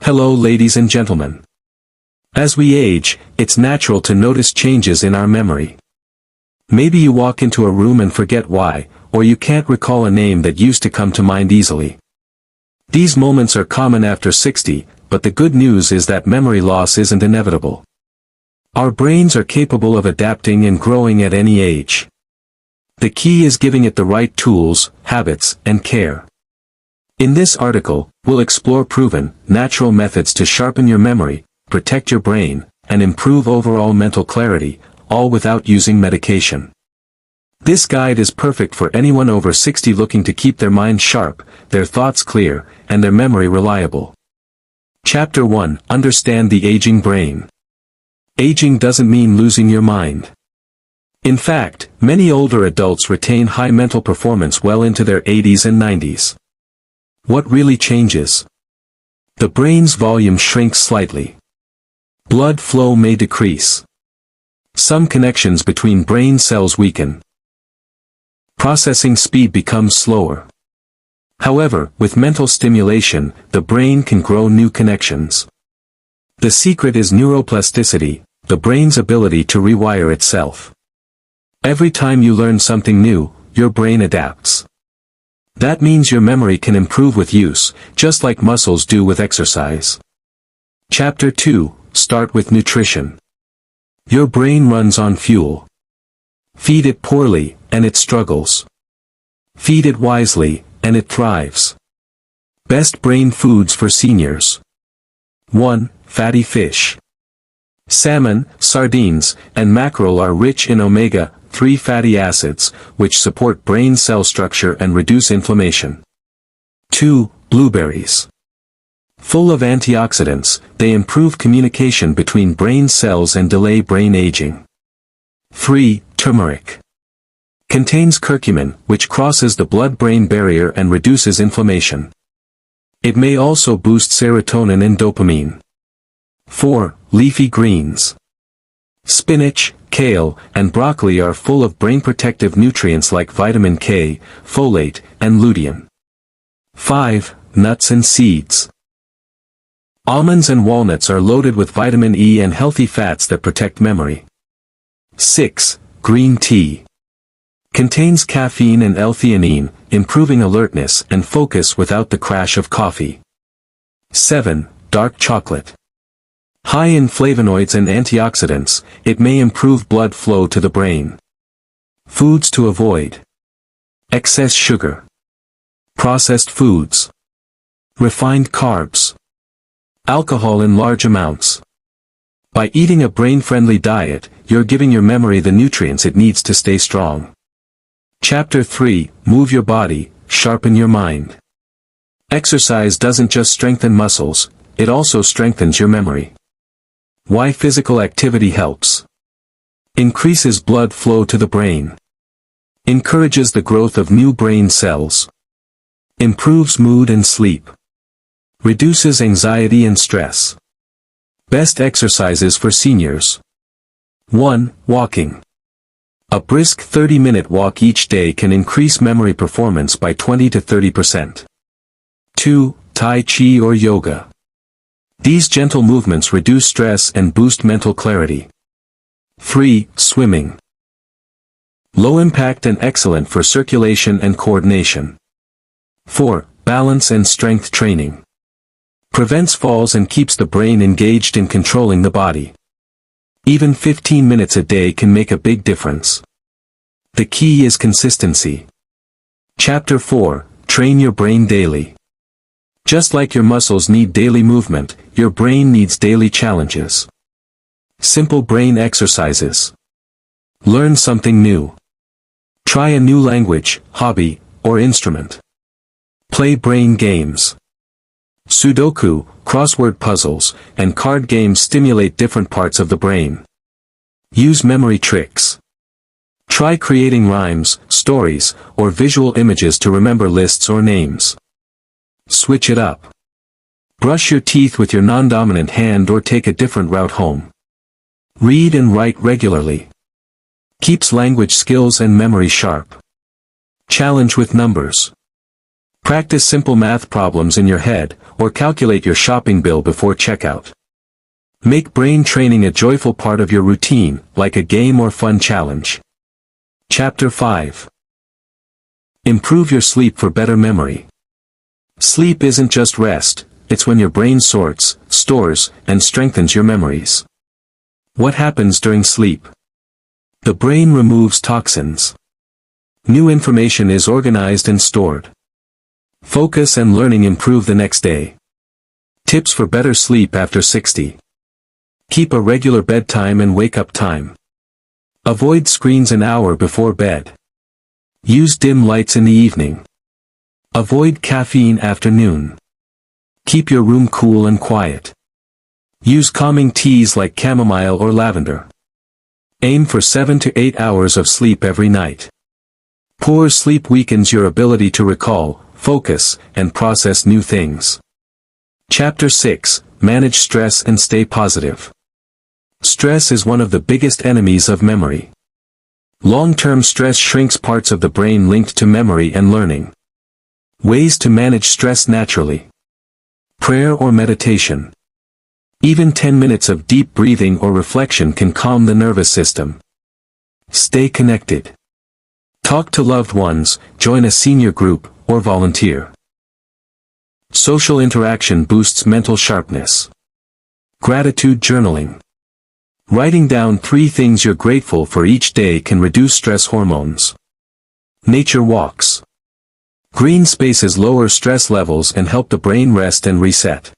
Hello ladies and gentlemen. As we age, it's natural to notice changes in our memory. Maybe you walk into a room and forget why, or you can't recall a name that used to come to mind easily. These moments are common after 60, but the good news is that memory loss isn't inevitable. Our brains are capable of adapting and growing at any age. The key is giving it the right tools, habits, and care. In this article, we'll explore proven, natural methods to sharpen your memory, protect your brain, and improve overall mental clarity, all without using medication. This guide is perfect for anyone over 60 looking to keep their mind sharp, their thoughts clear, and their memory reliable. Chapter 1: Understand the Aging Brain. Aging doesn't mean losing your mind. In fact, many older adults retain high mental performance well into their 80s and 90s. What really changes? The brain's volume shrinks slightly. Blood flow may decrease. Some connections between brain cells weaken. Processing speed becomes slower. However, with mental stimulation, the brain can grow new connections. The secret is neuroplasticity, the brain's ability to rewire itself. Every time you learn something new, your brain adapts. That means your memory can improve with use, just like muscles do with exercise. Chapter 2: Start with nutrition. Your brain runs on fuel. Feed it poorly, and it struggles. Feed it wisely, and it thrives. Best brain foods for seniors. 1. Fatty fish. Salmon, sardines, and mackerel are rich in omega-3 fatty acids, which support brain cell structure and reduce inflammation. 2. Blueberries. Full of antioxidants, they improve communication between brain cells and delay brain aging. 3. Turmeric. Contains curcumin, which crosses the blood-brain barrier and reduces inflammation. It may also boost serotonin and dopamine. 4. Leafy greens. Spinach, kale, and broccoli are full of brain-protective nutrients like vitamin K, folate, and lutein. 5. Nuts and seeds. Almonds and walnuts are loaded with vitamin E and healthy fats that protect memory. 6. Green tea. Contains caffeine and L-theanine, improving alertness and focus without the crash of coffee. 7. Dark chocolate. High in flavonoids and antioxidants, it may improve blood flow to the brain. Foods to avoid: excess sugar, processed foods, refined carbs, alcohol in large amounts. By eating a brain-friendly diet, you're giving your memory the nutrients it needs to stay strong. Chapter 3: Move your body, sharpen your mind. Exercise doesn't just strengthen muscles, it also strengthens your memory. Why physical activity helps: increases blood flow to the brain, encourages the growth of new brain cells, improves mood and sleep, reduces anxiety and stress. Best exercises for seniors. 1. Walking. A brisk 30-minute walk each day can increase memory performance by 20 to 30%. 2. Tai Chi or yoga. These gentle movements reduce stress and boost mental clarity. 3. Swimming. Low impact and excellent for circulation and coordination. 4. Balance and strength training. Prevents falls and keeps the brain engaged in controlling the body. Even 15 minutes a day can make a big difference. The key is consistency. Chapter 4: Train your brain daily. Just like your muscles need daily movement, your brain needs daily challenges. Simple brain exercises. Learn something new. Try a new language, hobby, or instrument. Play brain games. Sudoku, crossword puzzles, and card games stimulate different parts of the brain. Use memory tricks. Try creating rhymes, stories, or visual images to remember lists or names. Switch it up. Brush your teeth with your non-dominant hand or take a different route home. Read and write regularly. Keeps language skills and memory sharp. Challenge with numbers. Practice simple math problems in your head, or calculate your shopping bill before checkout. Make brain training a joyful part of your routine, like a game or fun challenge. Chapter 5. Improve your sleep for better memory. Sleep isn't just rest, it's when your brain sorts, stores, and strengthens your memories. What happens during sleep? The brain removes toxins. New information is organized and stored. Focus and learning improve the next day. Tips for better sleep after 60. Keep a regular bedtime and wake-up time. Avoid screens an hour before bed. Use dim lights in the evening. Avoid caffeine after noon. Keep your room cool and quiet. Use calming teas like chamomile or lavender. Aim for 7 to 8 hours of sleep every night. Poor sleep weakens your ability to recall, focus, and process new things. Chapter 6. Manage stress and stay positive. Stress is one of the biggest enemies of memory. Long-term stress shrinks parts of the brain linked to memory and learning. Ways to manage stress naturally. Prayer or meditation. Even 10 minutes of deep breathing or reflection can calm the nervous system. Stay connected. Talk to loved ones, join a senior group, or volunteer. Social interaction boosts mental sharpness. Gratitude journaling. Writing down 3 things you're grateful for each day can reduce stress hormones. Nature walks. Green spaces lower stress levels and help the brain rest and reset.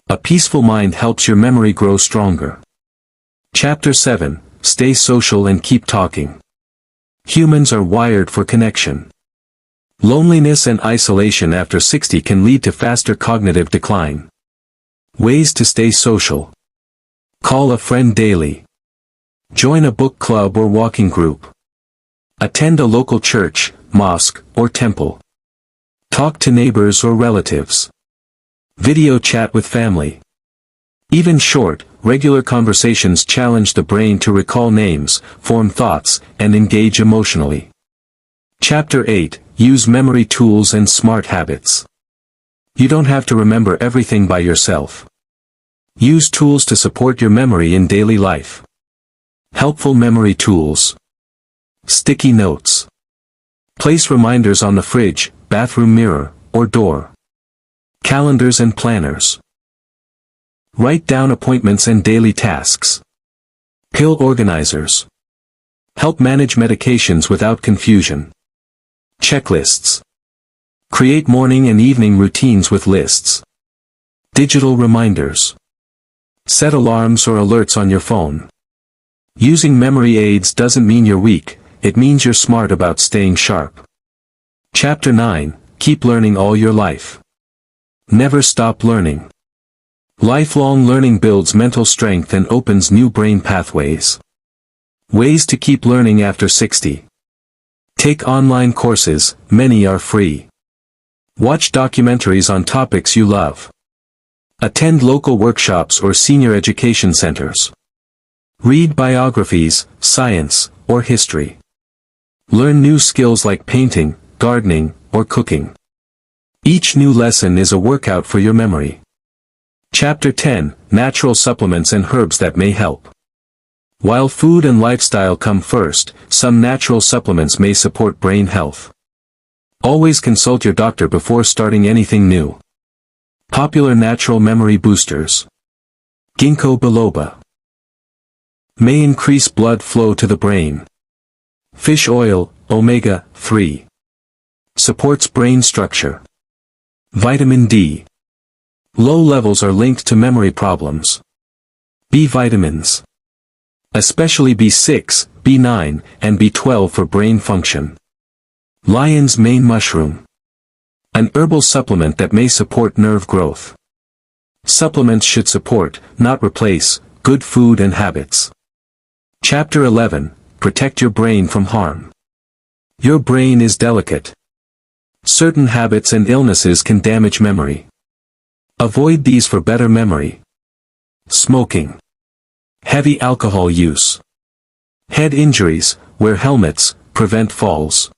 A peaceful mind helps your memory grow stronger. Chapter 7. Stay social and keep talking. Humans are wired for connection. Loneliness and isolation after 60 can lead to faster cognitive decline. Ways to stay social. Call a friend daily. Join a book club or walking group. Attend a local church, mosque, or temple. Talk to neighbors or relatives. Video chat with family. Even short, regular conversations challenge the brain to recall names, form thoughts, and engage emotionally. Chapter 8. Use memory tools and smart habits. You don't have to remember everything by yourself. Use tools to support your memory in daily life. Helpful memory tools. Sticky notes. Place reminders on the fridge, bathroom mirror, or door. Calendars and planners. Write down appointments and daily tasks. Pill organizers. Help manage medications without confusion. Checklists. Create morning and evening routines with lists. Digital reminders. Set alarms or alerts on your phone. Using memory aids doesn't mean you're weak, it means you're smart about staying sharp. Chapter 9. Keep learning all your life. Never stop learning. Lifelong learning builds mental strength and opens new brain pathways. Ways to keep learning after 60. Take online courses, many are free. Watch documentaries on topics you love. Attend local workshops or senior education centers. Read biographies, science, or history. Learn new skills like painting, gardening, or cooking. Each new lesson is a workout for your memory. Chapter 10. Natural supplements and herbs that may help. While food and lifestyle come first, some natural supplements may support brain health. Always consult your doctor before starting anything new. Popular natural memory boosters. Ginkgo biloba. May increase blood flow to the brain. Fish oil, omega-3. Supports brain structure. Vitamin D. Low levels are linked to memory problems. B vitamins. Especially B6, B9, and B12 for brain function. Lion's mane mushroom. An herbal supplement that may support nerve growth. Supplements should support, not replace, good food and habits. Chapter 11. Protect your brain from harm. Your brain is delicate. Certain habits and illnesses can damage memory. Avoid these for better memory. Smoking. Heavy alcohol use. Head injuries, wear helmets, prevent falls.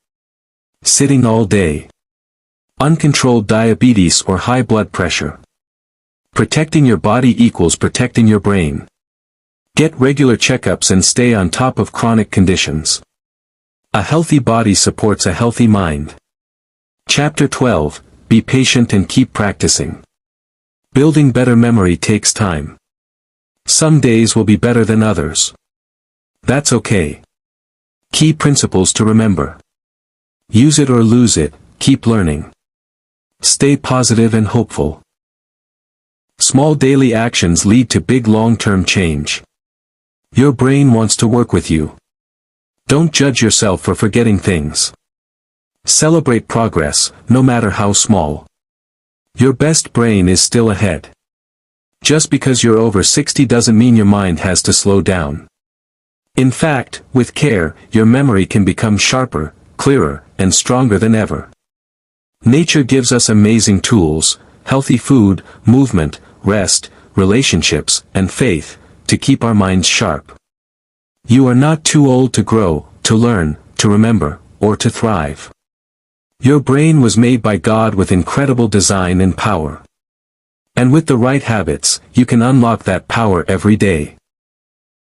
Sitting all day. uncontrolled diabetes or high blood pressure. Protecting your body equals protecting your brain. Get regular checkups and stay on top of chronic conditions. A healthy body supports a healthy mind. Chapter 12, Be patient and keep practicing. Building better memory takes time. Some days will be better than others. That's okay. Key principles to remember. Use it or lose it, keep learning. Stay positive and hopeful. Small daily actions lead to big long-term change. Your brain wants to work with you. Don't judge yourself for forgetting things. Celebrate progress, no matter how small. Your best brain is still ahead. Just because you're over 60 doesn't mean your mind has to slow down. In fact, with care, your memory can become sharper, clearer, and stronger than ever. Nature gives us amazing tools, healthy food, movement, rest, relationships, and faith, to keep our minds sharp. You are not too old to grow, to learn, to remember, or to thrive. Your brain was made by God with incredible design and power. And with the right habits, you can unlock that power every day.